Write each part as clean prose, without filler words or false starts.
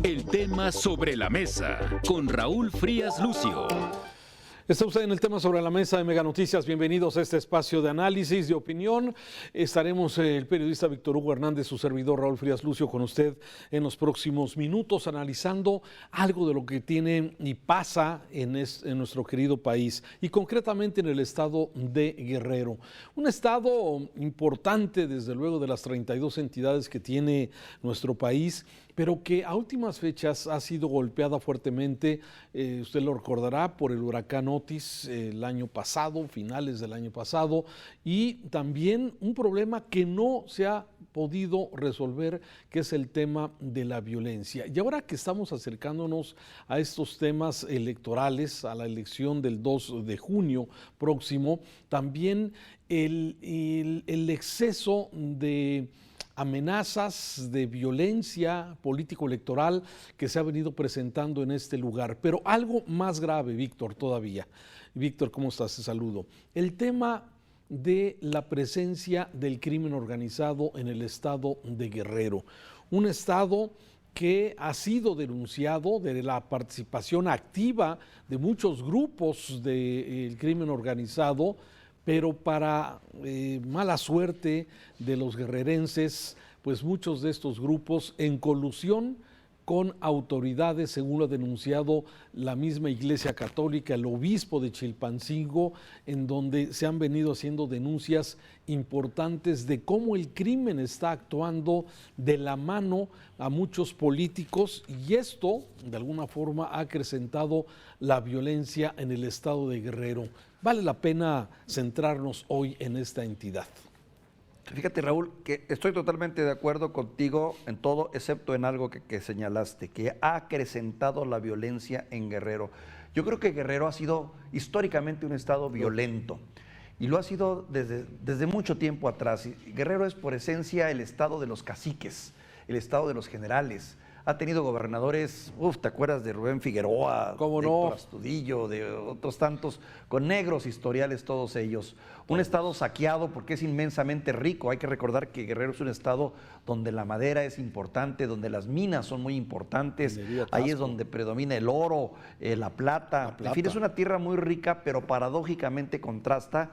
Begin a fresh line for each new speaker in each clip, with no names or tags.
El tema sobre la mesa con Raúl Frías Lucio.
Está usted en el tema sobre la mesa de Mega Noticias. Bienvenidos a este espacio de análisis, de opinión. Estaremos el periodista Víctor Hugo Hernández, su servidor Raúl Frías Lucio, con usted en los próximos minutos, analizando algo de lo que tiene y pasa en nuestro querido país, y concretamente en el estado de Guerrero. Un estado importante, desde luego, de las 32 entidades que tiene nuestro país, pero que a últimas fechas ha sido golpeada fuertemente, usted lo recordará, por el huracán Otis el año pasado, finales del año pasado, y también un problema que no se ha podido resolver, que es el tema de la violencia. Y ahora que estamos acercándonos a estos temas electorales, a la elección del 2 de junio próximo, también el exceso de amenazas, de violencia político-electoral que se ha venido presentando en este lugar. Pero algo más grave, Víctor, todavía. Víctor, ¿cómo estás? Te saludo. El tema de la presencia del crimen organizado en el estado de Guerrero. Un estado que ha sido denunciado de la participación activa de muchos grupos del crimen organizado, pero para mala suerte de los guerrerenses, pues muchos de estos grupos en colusión con autoridades, según lo ha denunciado la misma Iglesia Católica, el obispo de Chilpancingo, en donde se han venido haciendo denuncias importantes de cómo el crimen está actuando de la mano a muchos políticos, y esto de alguna forma ha acrecentado la violencia en el estado de Guerrero. Vale la pena centrarnos hoy en esta entidad.
Fíjate, Raúl, que estoy totalmente de acuerdo contigo en todo, excepto en algo que señalaste, que ha acrecentado la violencia en Guerrero. Yo creo que Guerrero ha sido históricamente un estado violento, y lo ha sido desde mucho tiempo atrás. Guerrero es por esencia el estado de los caciques, el estado de los generales. Ha tenido gobernadores, ¿te acuerdas de Rubén Figueroa?
¿Cómo
de
no?
Héctor Astudillo, de otros tantos, con negros historiales todos ellos. Un estado saqueado porque es inmensamente rico. Hay que recordar que Guerrero es un estado donde la madera es importante, donde las minas son muy importantes. Ahí es donde predomina el oro, la plata. En fin, es una tierra muy rica, pero paradójicamente contrasta,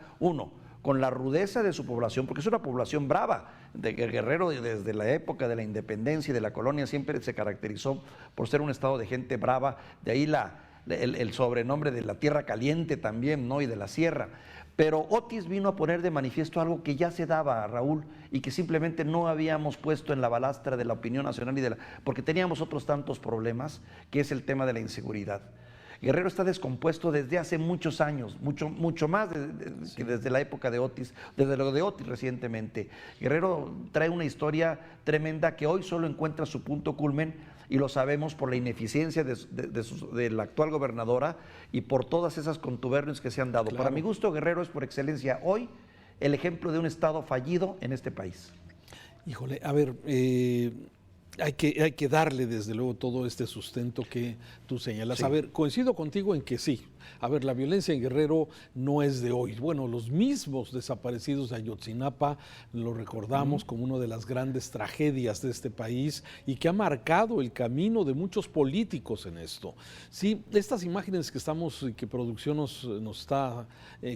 con la rudeza de su población, porque es una población brava. Guerrero, desde la época de la independencia y de la colonia, siempre se caracterizó por ser un estado de gente brava, de ahí el sobrenombre de la tierra caliente también, ¿no? Y de la sierra. Pero Otis vino a poner de manifiesto algo que ya se daba, Raúl, y que simplemente no habíamos puesto en la balastra de la opinión nacional, porque teníamos otros tantos problemas, que es el tema de la inseguridad. Guerrero está descompuesto desde hace muchos años, mucho más que desde la época de Otis, desde lo de Otis recientemente. Guerrero trae una historia tremenda que hoy solo encuentra su punto culmen, y lo sabemos por la ineficiencia de la actual gobernadora y por todas esas contubernios que se han dado. Claro. Para mi gusto, Guerrero es por excelencia hoy el ejemplo de un estado fallido en este país.
Híjole, a ver, hay que darle desde luego todo este sustento que tú señalas. Sí. A ver, coincido contigo en que sí. A ver, la violencia en Guerrero no es de hoy. Bueno, los mismos desaparecidos de Ayotzinapa lo recordamos como una de las grandes tragedias de este país, y que ha marcado el camino de muchos políticos en esto. Sí, estas imágenes que producción nos está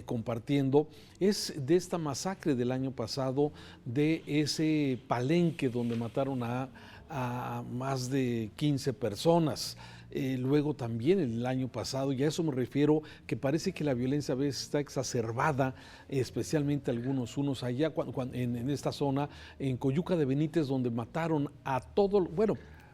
compartiendo es de esta masacre del año pasado, de ese palenque donde mataron a más de 15 personas. Luego también el año pasado, y a eso me refiero, que parece que la violencia a veces está exacerbada, especialmente unos allá en esta zona, en Coyuca de Benítez, donde mataron a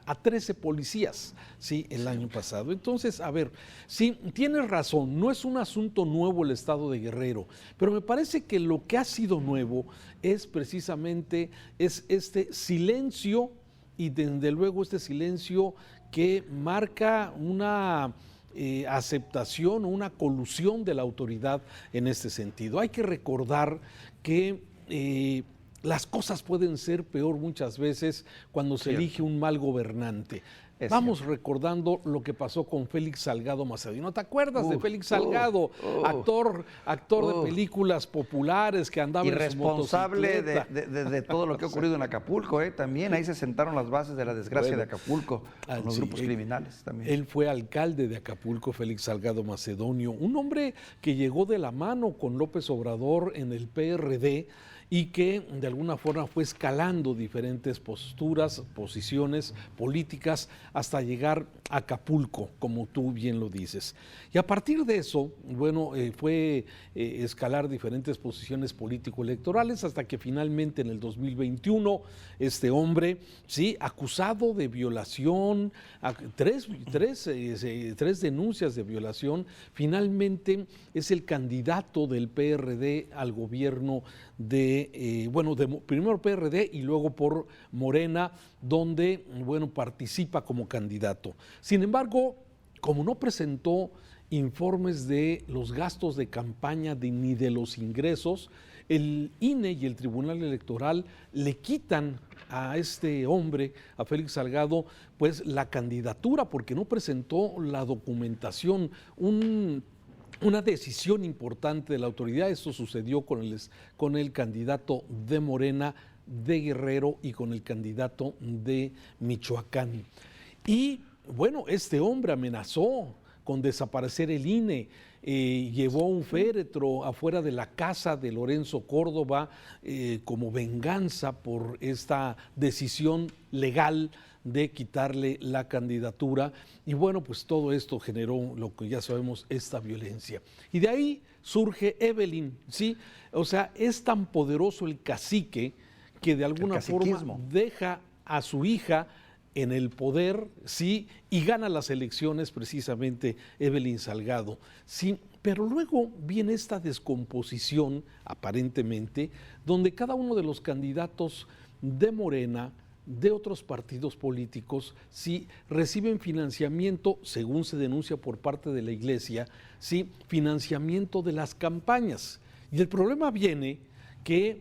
a 13 policías, sí, el año pasado. Entonces, a ver, sí, tienes razón, no es un asunto nuevo el estado de Guerrero, pero me parece que lo que ha sido nuevo es precisamente este silencio, y desde luego este silencio que marca una aceptación o una colusión de la autoridad en este sentido. Hay que recordar que las cosas pueden ser peor muchas veces cuando se elige un mal gobernante. Vamos recordando lo que pasó con Félix Salgado Macedonio. ¿Te acuerdas de Félix Salgado? Actor de películas populares que andaba en su
responsable
motocicleta.
de todo lo que ha ocurrido en Acapulco, también ahí se sentaron las bases de la desgracia de Acapulco, con los grupos criminales también.
Él fue alcalde de Acapulco, Félix Salgado Macedonio, un hombre que llegó de la mano con López Obrador en el PRD, y que de alguna forma fue escalando diferentes posturas, posiciones políticas hasta llegar a Acapulco, como tú bien lo dices. Y a partir de eso, bueno, fue escalar diferentes posiciones político-electorales hasta que finalmente en el 2021 este hombre, sí, acusado de violación, tres denuncias de violación, finalmente es el candidato del PRD al gobierno primero PRD y luego por Morena, donde, bueno, participa como candidato. Sin embargo, como no presentó informes de los gastos de campaña ni de los ingresos, el INE y el Tribunal Electoral le quitan a este hombre, a Félix Salgado, pues la candidatura porque no presentó la documentación, una decisión importante de la autoridad. Esto sucedió con el candidato de Morena de Guerrero y con el candidato de Michoacán. Y bueno, este hombre amenazó con desaparecer el INE, llevó un féretro afuera de la casa de Lorenzo Córdoba como venganza por esta decisión legal de quitarle la candidatura, y bueno, pues todo esto generó lo que ya sabemos, esta violencia. Y de ahí surge Evelyn, ¿sí? O sea, es tan poderoso el cacique que de alguna forma deja a su hija en el poder, sí, y gana las elecciones precisamente Evelyn Salgado, sí, pero luego viene esta descomposición, aparentemente, donde cada uno de los candidatos de Morena, de otros partidos políticos, sí reciben financiamiento, según se denuncia por parte de la Iglesia, sí, financiamiento de las campañas. Y el problema viene que,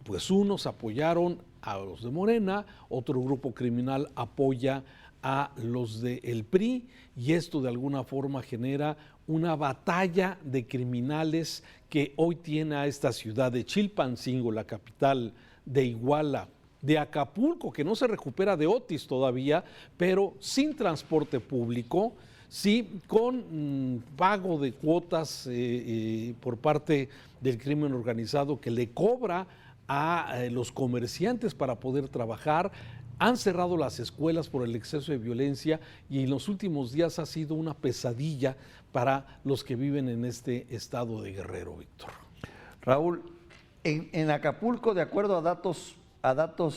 pues, unos apoyaron a los de Morena, otro grupo criminal apoya a los del PRI, y esto de alguna forma genera una batalla de criminales que hoy tiene a esta ciudad de Chilpancingo, la capital, de Iguala, de Acapulco, que no se recupera de Otis todavía, pero sin transporte público, sí, con pago de cuotas por parte del crimen organizado que le cobra a los comerciantes para poder trabajar. Han cerrado las escuelas por el exceso de violencia y en los últimos días ha sido una pesadilla para los que viven en este estado de Guerrero, Víctor.
Raúl, en Acapulco, de acuerdo a datos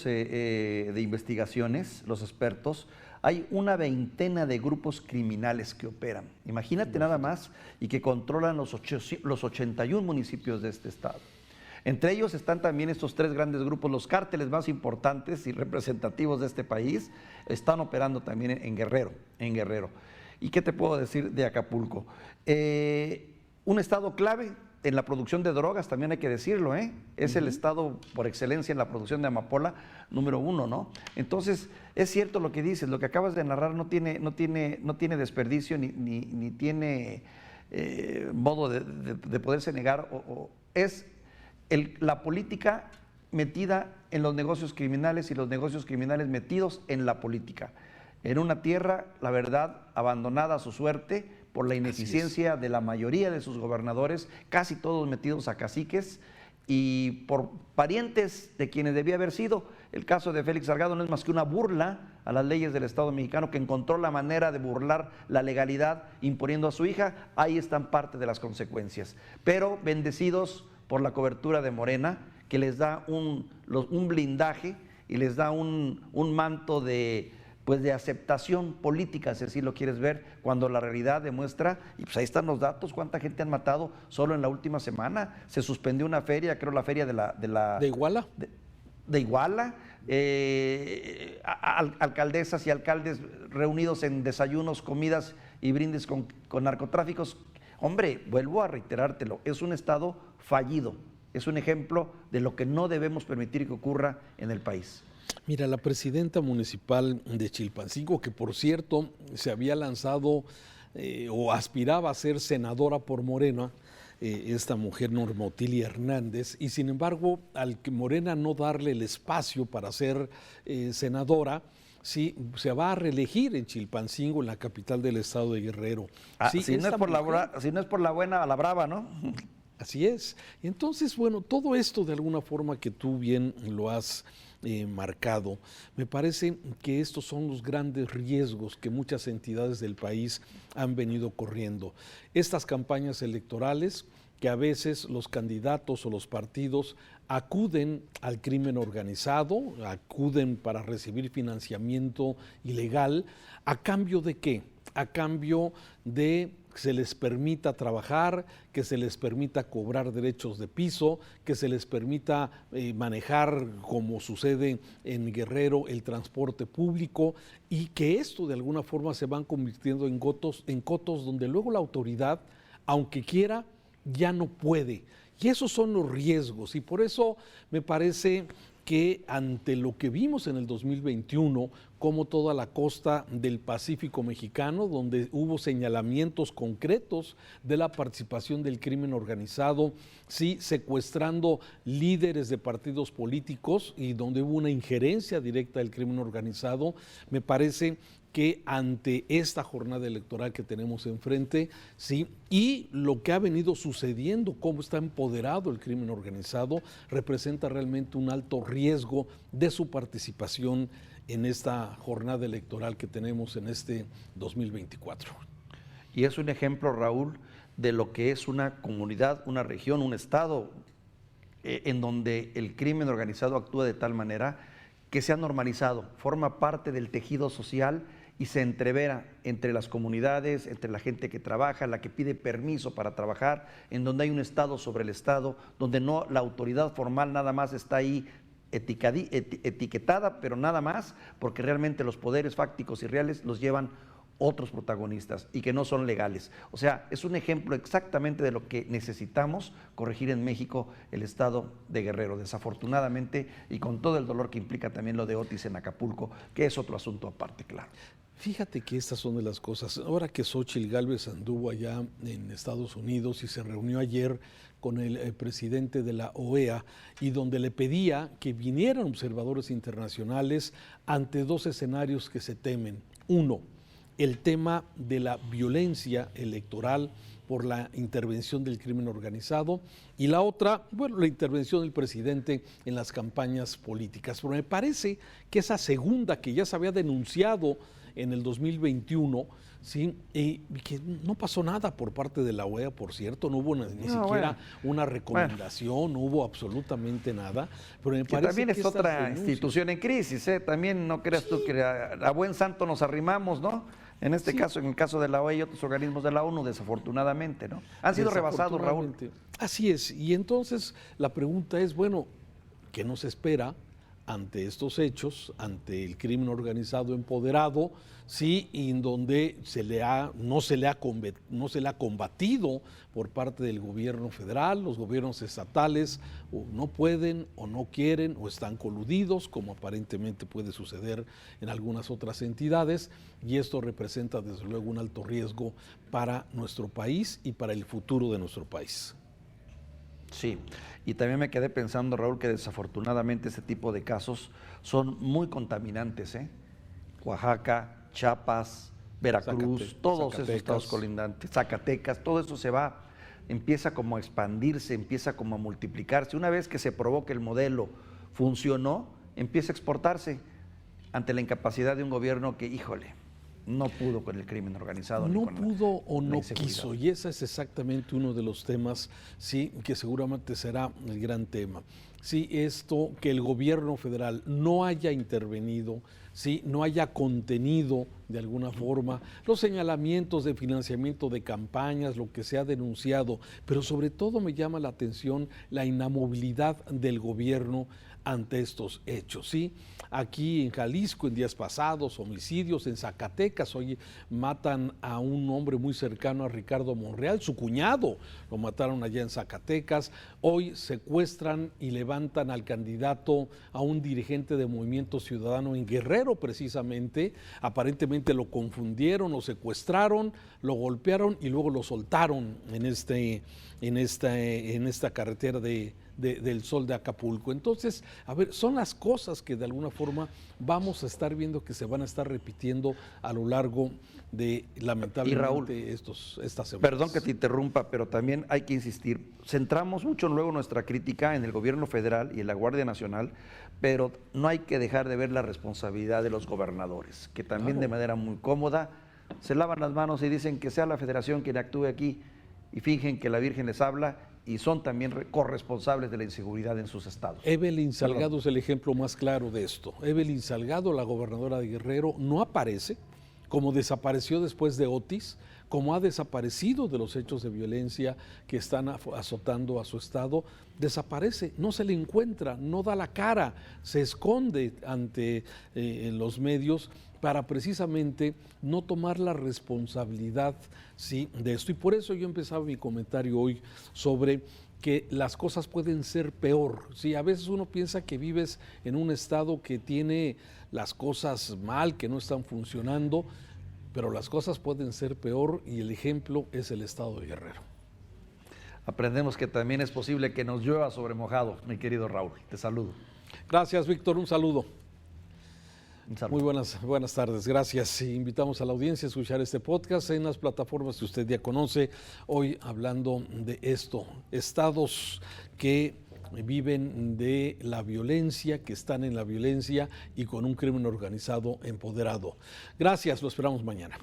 de investigaciones, los expertos, hay una veintena de grupos criminales que operan. Imagínate nada más, y que controlan los 81 municipios de este estado. Entre ellos están también estos tres grandes grupos, los cárteles más importantes y representativos de este país, están operando también en Guerrero. ¿Y qué te puedo decir de Acapulco? Un estado clave en la producción de drogas, también hay que decirlo, es el estado por excelencia en la producción de amapola número 1, ¿no? Entonces, es cierto lo que dices, lo que acabas de narrar no tiene desperdicio ni tiene modo de poderse negar, es la política metida en los negocios criminales y los negocios criminales metidos en la política. En una tierra, la verdad, abandonada a su suerte por la ineficiencia de la mayoría de sus gobernadores, casi todos metidos a caciques y por parientes de quienes debía haber sido. El caso de Félix Salgado no es más que una burla a las leyes del Estado mexicano, que encontró la manera de burlar la legalidad imponiendo a su hija. Ahí están parte de las consecuencias. Pero bendecidos por la cobertura de Morena, que les da un blindaje y les da un manto de aceptación política, si así lo quieres ver, cuando la realidad demuestra, y pues ahí están los datos, cuánta gente han matado solo en la última semana. Se suspendió una feria, creo la feria ¿De
Iguala?
De Iguala, alcaldesas y alcaldes reunidos en desayunos, comidas y brindis con narcotráficos. Hombre, vuelvo a reiterártelo, es un estado fallido, Es un ejemplo de lo que no debemos permitir que ocurra en el país.
Mira, la presidenta municipal de Chilpancingo, que por cierto se había lanzado o aspiraba a ser senadora por Morena, esta mujer Norma Otilia Hernández, y sin embargo al que Morena no darle el espacio para ser senadora, sí, se va a reelegir en Chilpancingo, en la capital del estado de Guerrero. Sí,
si no es por la buena, a la brava, ¿no?
Así es. Entonces, bueno, todo esto de alguna forma que tú bien lo has marcado, me parece que estos son los grandes riesgos que muchas entidades del país han venido corriendo. Estas campañas electorales que a veces los candidatos o los partidos acuden al crimen organizado, acuden para recibir financiamiento ilegal, ¿a cambio de qué? A cambio de que se les permita trabajar, que se les permita cobrar derechos de piso, que se les permita manejar, como sucede en Guerrero, el transporte público, y que esto de alguna forma se van convirtiendo en cotos donde luego la autoridad, aunque quiera, ya no puede. Y esos son los riesgos, y por eso me parece que ante lo que vimos en el 2021, como toda la costa del Pacífico mexicano, donde hubo señalamientos concretos de la participación del crimen organizado, sí, secuestrando líderes de partidos políticos y donde hubo una injerencia directa del crimen organizado, me parece que ante esta jornada electoral que tenemos enfrente, sí, y lo que ha venido sucediendo, cómo está empoderado el crimen organizado, representa realmente un alto riesgo de su participación en esta jornada electoral que tenemos en este 2024.
Y es un ejemplo, Raúl, de lo que es una comunidad, una región, un estado, en donde el crimen organizado actúa de tal manera que se ha normalizado, forma parte del tejido social y se entrevera entre las comunidades, entre la gente que trabaja, la que pide permiso para trabajar, en donde hay un Estado sobre el Estado, donde no la autoridad formal nada más está ahí etiquetada, pero nada más, porque realmente los poderes fácticos y reales los llevan otros protagonistas y que no son legales. O sea, es un ejemplo exactamente de lo que necesitamos corregir en México, el estado de Guerrero, desafortunadamente, y con todo el dolor que implica también lo de Otis en Acapulco, que es otro asunto aparte, claro.
Fíjate que estas son de las cosas. Ahora que Xóchitl Gálvez anduvo allá en Estados Unidos y se reunió ayer con el presidente de la OEA y donde le pedía que vinieran observadores internacionales ante dos escenarios que se temen. Uno, el tema de la violencia electoral por la intervención del crimen organizado y la otra, bueno, la intervención del presidente en las campañas políticas. Pero me parece que esa segunda, que ya se había denunciado en el 2021, ¿sí? Que no pasó nada por parte de la OEA, por cierto, no hubo ni siquiera una recomendación, no hubo absolutamente nada. Pero me parece
también es otra institución en crisis, ¿eh? También no creas tú que a buen santo nos arrimamos, ¿no? En este caso, en el caso de la OEA y otros organismos de la ONU, desafortunadamente, ¿no? Han sido rebasados, Raúl.
Así es, y entonces la pregunta es, bueno, ¿qué nos espera ante estos hechos, ante el crimen organizado empoderado, sí, y en donde no se le ha combatido por parte del gobierno federal? Los gobiernos estatales o no pueden o no quieren o están coludidos, como aparentemente puede suceder en algunas otras entidades, y esto representa desde luego un alto riesgo para nuestro país y para el futuro de nuestro país.
Sí, y también me quedé pensando, Raúl, que desafortunadamente este tipo de casos son muy contaminantes, ¿eh? Oaxaca, Chiapas, Veracruz, todos esos estados colindantes, Zacatecas, todo eso empieza como a expandirse, empieza como a multiplicarse. Una vez que se probó que el modelo funcionó, empieza a exportarse ante la incapacidad de un gobierno que, híjole, no pudo con el crimen organizado.
No pudo o no quiso, y ese es exactamente uno de los temas, sí, que seguramente será el gran tema. sí, esto, que el gobierno federal no haya intervenido, sí, no haya contenido de alguna forma los señalamientos de financiamiento de campañas, lo que se ha denunciado, pero sobre todo me llama la atención la inamovilidad del gobierno ante estos hechos, ¿sí? Aquí en Jalisco, en días pasados, homicidios, en Zacatecas, hoy matan a un hombre muy cercano a Ricardo Monreal, su cuñado, lo mataron allá en Zacatecas, hoy secuestran y levantan al candidato, a un dirigente de Movimiento Ciudadano en Guerrero precisamente, aparentemente lo confundieron, lo secuestraron, lo golpearon y luego lo soltaron en esta carretera del Sol de Acapulco. Entonces, a ver, son las cosas que de alguna forma vamos a estar viendo que se van a estar repitiendo a lo largo de, lamentablemente, estas semanas.
Perdón que te interrumpa, pero también hay que insistir. Centramos mucho luego nuestra crítica en el gobierno federal y en la Guardia Nacional, pero no hay que dejar de ver la responsabilidad de los gobernadores, que también de manera muy cómoda se lavan las manos y dicen que sea la federación quien actúe aquí y fingen que la Virgen les habla y son también corresponsables de la inseguridad en sus estados.
Evelyn Salgado es el ejemplo más claro de esto. Evelyn Salgado, la gobernadora de Guerrero, no aparece, como desapareció después de Otis, como ha desaparecido de los hechos de violencia que están azotando a su estado, desaparece, no se le encuentra, no da la cara, se esconde ante los medios para precisamente no tomar la responsabilidad, ¿sí?, de esto. Y por eso yo empezaba mi comentario hoy sobre que las cosas pueden ser peor. Sí, a veces uno piensa que vives en un estado que tiene las cosas mal, que no están funcionando, pero las cosas pueden ser peor y el ejemplo es el estado de Guerrero.
Aprendemos que también es posible que nos llueva sobre mojado, mi querido Raúl. Te saludo.
Gracias, Víctor. Un saludo.
Muy
buenas tardes, gracias. Invitamos a la audiencia a escuchar este podcast en las plataformas que usted ya conoce. Hoy hablando de esto, estados que viven de la violencia, que están en la violencia y con un crimen organizado empoderado. Gracias, lo esperamos mañana.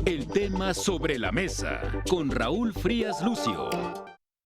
El tema sobre la mesa con Raúl Frías Lucio.